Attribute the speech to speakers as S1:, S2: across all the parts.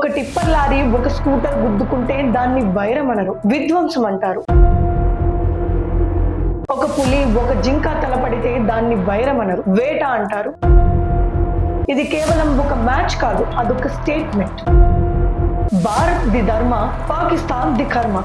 S1: ఒక tipper lorry ఒక scooter గుద్దుకుంటే దాన్ని వైరం అనరు, విధ్వంసం అంటారు. ఒక పులి ఒక జింక తలపడితే దాన్ని వైరం అనరు, వేట అంటారు. ఇది కేవలం ఒక మ్యాచ్ కాదు, అదొక స్టేట్మెంట్. భారత్ ది ధర్మ, పాకిస్తాన్ ది కర్మ.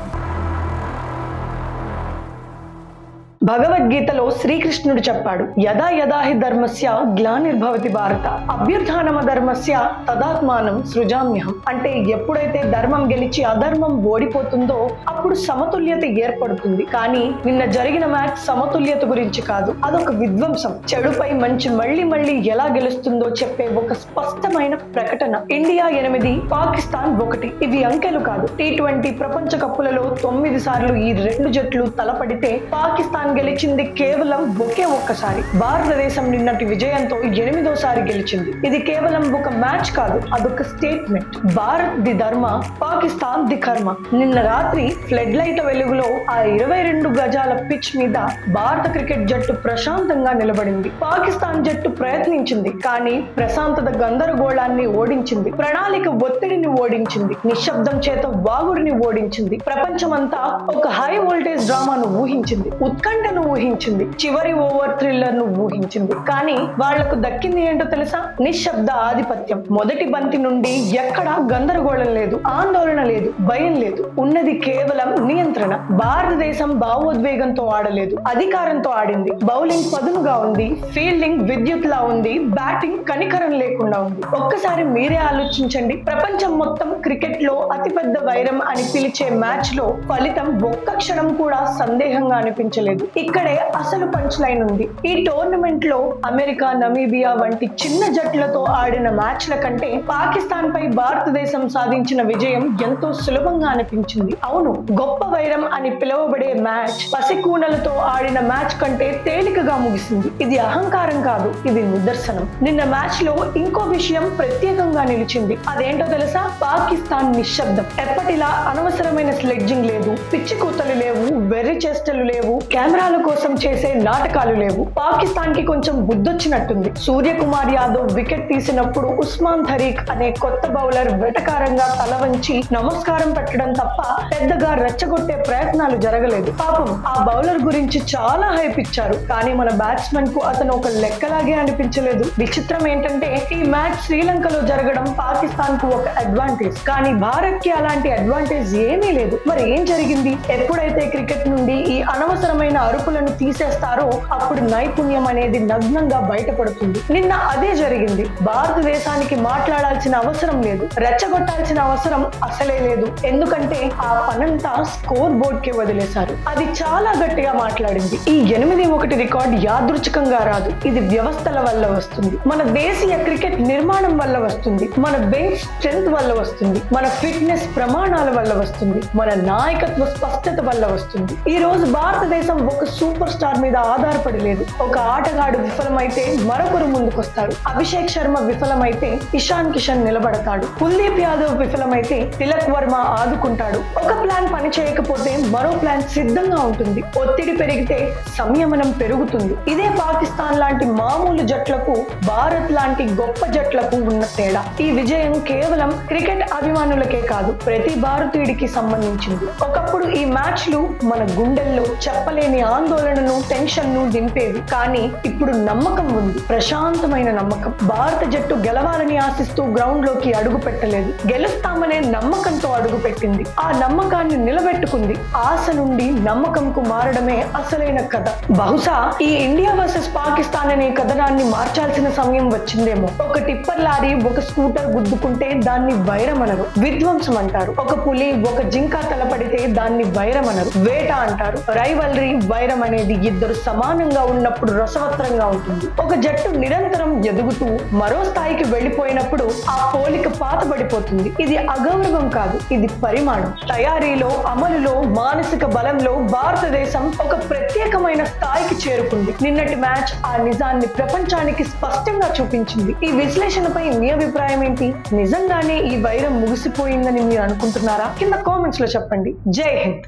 S1: భగవద్గీతలో శ్రీకృష్ణుడు చెప్పాడు, యదా యదా హి ధర్మస్య గ్లానిర్భవతి భారత అభ్యుత్థానమ ధర్మస్య తదాత్మానం సృజామ్యహం. అంటే ఎప్పుడైతే ధర్మం గెలిచి అధర్మం ఓడిపోతుందో అప్పుడు సమతుల్యత ఏర్పడుతుంది. కానీ నిన్న జరిగిన మ్యాచ్ సమతుల్యత గురించి కాదు, అదొక విధ్వంసం. చెడుపై మంచి మళ్ళీ మళ్ళీ ఎలా గెలుస్తుందో చెప్పే ఒక స్పష్టమైన ప్రకటన. ఇండియా 8, పాకిస్తాన్ 1. ఇవి అంకెలు కాదు. T20 ప్రపంచ కప్పులలో 9 సార్లు ఈ రెండు జట్లు తలపడితే పాకిస్తాన్ గెలిచింది కేవలం ఒకే ఒక్కసారి. భారతదేశం నిన్నటి విజయంతో 8వసారి గెలిచింది. ఇది కేవలం ఒక మ్యాచ్ కాదు, అదొక స్టేట్మెంట్. భారత్ ది ధర్మ, పాకిస్తాన్ ది కర్మ. నిన్న రాత్రి ఫ్లడ్ లైట్ వెలుగులో ఆ 22 గజాల పిచ్ మీద భారత క్రికెట్ జట్టు ప్రశాంతంగా నిలబడింది. పాకిస్తాన్ జట్టు ప్రయత్నించింది, కానీ ప్రశాంతత గందరగోళాన్ని ఓడించింది, ప్రణాళిక ఒత్తిడిని ఓడించింది, నిశ్శబ్దం చేత వాగుడిని ఓడించింది. ప్రపంచమంతా ఒక హై వోల్టేజ్ డ్రామాను ఊహించింది, ఉత్కంఠను ఊహించింది, చివరి ఓవర్ థ్రిల్లర్ ను ఊహించింది. కానీ వాళ్లకు దక్కింది ఏంటో తెలుసా? నిశ్శబ్ద ఆధిపత్యం. మొదటి బంతి నుండి ఎక్కడా గందరగోళం లేదు, ఆందోళన లేదు, భయం లేదు. ఉన్నది కేవలం నియంత్రణ. భారతదేశం భావోద్వేగంతో ఆడలేదు, అధికారంతో ఆడింది. బౌలింగ్ పదునుగా ఉంది, ఫీల్డింగ్ విద్యుత్ లా ఉంది, బ్యాటింగ్ కనికరం లేకుండా ఉంది. ఒక్కసారి మీరే ఆలోచించండి. ప్రపంచం మొత్తం క్రికెట్ లో అతిపెద్ద వైరం అని పిలిచే మ్యాచ్ లో ఫలితం ఒక్క క్షణం కూడా సందేహంగా అనిపించలేదు. ఇక్కడే అసలు పంచ్ లైన్ ఉంది. ఈ టోర్నమెంట్ లో అమెరికా, నమీబియా వంటి చిన్న జట్లతో ఆడిన మ్యాచ్ల కంటే పాకిస్తాన్ పై భారతదేశం సాధించిన విజయం ఎంతో సులభంగా అనిపించింది. అవును, గొప్ప వైరం అని పిలువబడే మ్యాచ్ పసికూనలతో ఆడిన మ్యాచ్ కంటే తేలికగా ముగిసింది. ఇది అహంకారం కాదు, ఇది నిదర్శనం. నిన్న మ్యాచ్ లో ఇంకో విషయం ప్రత్యేకంగా నిలిచింది. అదేంటో తెలుసా? పాకిస్తాన్ నిశ్శబ్దం. ఎప్పటిలా అనవసరమైన స్లెడ్జింగ్ లేదు, పిచ్చి కూతలు లేవు, వెర్రి చేష్టలు లేవు, కెమెరాల కోసం చేసే నాటకాలు లేవు. పాకిస్తాన్ కి కొంచెం బుద్ధొచ్చినట్టుంది. సూర్యకుమార్ యాదవ్ వికెట్ తీసినప్పుడు ఉస్మాన్ తరీక్ అనే కొత్త బౌలర్ వెటకారంగా తల వంచి నమస్కారం పెట్టడం తప్ప పెద్దగా రెచ్చగొట్టే ప్రయత్నాలు జరగలేదు. పాపం ఆ బౌలర్ గురించి చాలా హైప్ ఇచ్చారు, కానీ మన బ్యాట్స్మెన్ కు అతను ఒక లెక్కలాగే అనిపించలేదు. విచిత్రం ఏంటంటే ఈ మ్యాచ్ శ్రీలంకలో జరగడం పాకిస్తాన్ కు ఒక అడ్వాంటేజ్, కానీ భారత్ కి అలాంటి అడ్వాంటేజ్ ఏమీ లేదు. మరి ఏం జరిగింది? ఎప్పుడైతే క్రికెట్ నుండి ఈ అనవసరమైన అరుపులను తీసేస్తారో అప్పుడు నైపుణ్యం అనేది నగ్నంగా బయటపడుతుంది. నిన్న అదే జరిగింది. భారతదేశానికి మాట్లాడాల్సిన అవసరం లేదు, రెచ్చగొట్టాల్సిన అవసరం అసలే లేదు. ఎందుకంటే ఆ పనంతా స్కోర్ బోర్డ్ కి వదిలేశారు. అది చాలా గట్టిగా మాట్లాడింది. ఈ 8-1 రికార్డ్ యాదృచ్ఛికంగా రాదు, ఇది వ్యవస్థల వల్ల వస్తుంది. మన దేశీయ క్రికెట్ నిర్మాణం వల్ల వస్తుంది, మన బెంచ్ స్ట్రెంత్ వల్ల వస్తుంది, మన ఫిట్నెస్ ప్రమాణాల వల్ల వస్తుంది, మన నాయకత్వ స్పష్టత వల్ల వస్తుంది. ఈ రోజు భారతదేశం ఒక సూపర్ స్టార్ మీద ఆధారపడి లేదు. ఒక ఆటగాడు విఫలమైతే మరొకరు ముందుకొస్తారు. అభిషేక్ శర్మ విఫలమైతే ఇషాన్ కిషన్ నిలబడతాడు. కుల్దీప్ యాదవ్ విఫలమైతే తిలక్ వర్మ ఆదుకుంటాడు. ఒక ప్లాన్ పని చేయకపోతే మరో ప్లాన్ సిద్ధంగా ఉంటుంది. ఒత్తిడి పెరిగితే సంయమనం పెరుగుతుంది. ఇదే పాకిస్తాన్ లాంటి మామూలు జట్లకు భారత్ లాంటి గొప్ప జట్లకు ఉన్న తేడా. ఈ విజయం కేవలం క్రికెట్ అభిమానులకే కాదు, ప్రతి భారతీయుడికి సంబంధించింది. ఒకప్పుడు ఈ మ్యాచ్లు మన గుండెల్లో చెప్పలేని ఆందోళనను, టెన్షన్ ను దింపేవి. కానీ ఇప్పుడు నమ్మకం ఉంది, ప్రశాంతమైన నమ్మకం. భారత జట్టు గెలవాలని ఆశిస్తూ గ్రౌండ్ లోకి అడుగు పెట్టలేదు, గెలుస్తామనే నమ్మకంతో అడుగు పెట్టింది. ఆ నమ్మకాన్ని నిలబెట్టుకుంది. ఆశ నుండి నమ్మకంకు మారడమే అసలైన కథ. బహుశా ఈ ఇండియా వర్సెస్ పాకిస్తాన్ అనే కథనాన్ని మార్చాల్సిన సమయం వచ్చిందేమో. ఒక టిప్పర్ లారీ ఒక స్కూటర్ గుద్దుకుంటే దాన్ని వైరం అనరు, విధ్వంసం అంటారు. ఒక పులి ఒక జింక తలపడితే దాన్ని వైరం అనరు, వేట అంటారు. రైవల్రీ, వైరం అనేది ఇద్దరు సమానంగా ఉన్నప్పుడు రసవత్రంగా ఉంటుంది. ఒక జట్టు నిరంతరం ఎదుగుతూ మరో స్థాయికి వెళ్ళిపోయినప్పుడు ఆ పోలిక పాతబడిపోతుంది. ఇది అగౌరవం కాదు, ఇది పరిమాణం. తయారీలో, అమలులో, మానసిక బలంలో భారతదేశం ఒక ప్రత్యేకమైన స్థాయికి చేరుకుంది. నిన్నటి మ్యాచ్ ఆ నిజాన్ని ప్రపంచానికి స్పష్టంగా చూపించింది. ఈ విశ్లేషణపై మీ అభిప్రాయం ఏంటి? నిజంగానే ఈ వైరం ముగిసిపోయిందని మీరు అనుకుంటున్నారా? కింద కామెంట్స్ లో చెప్పండి. జై హింద్.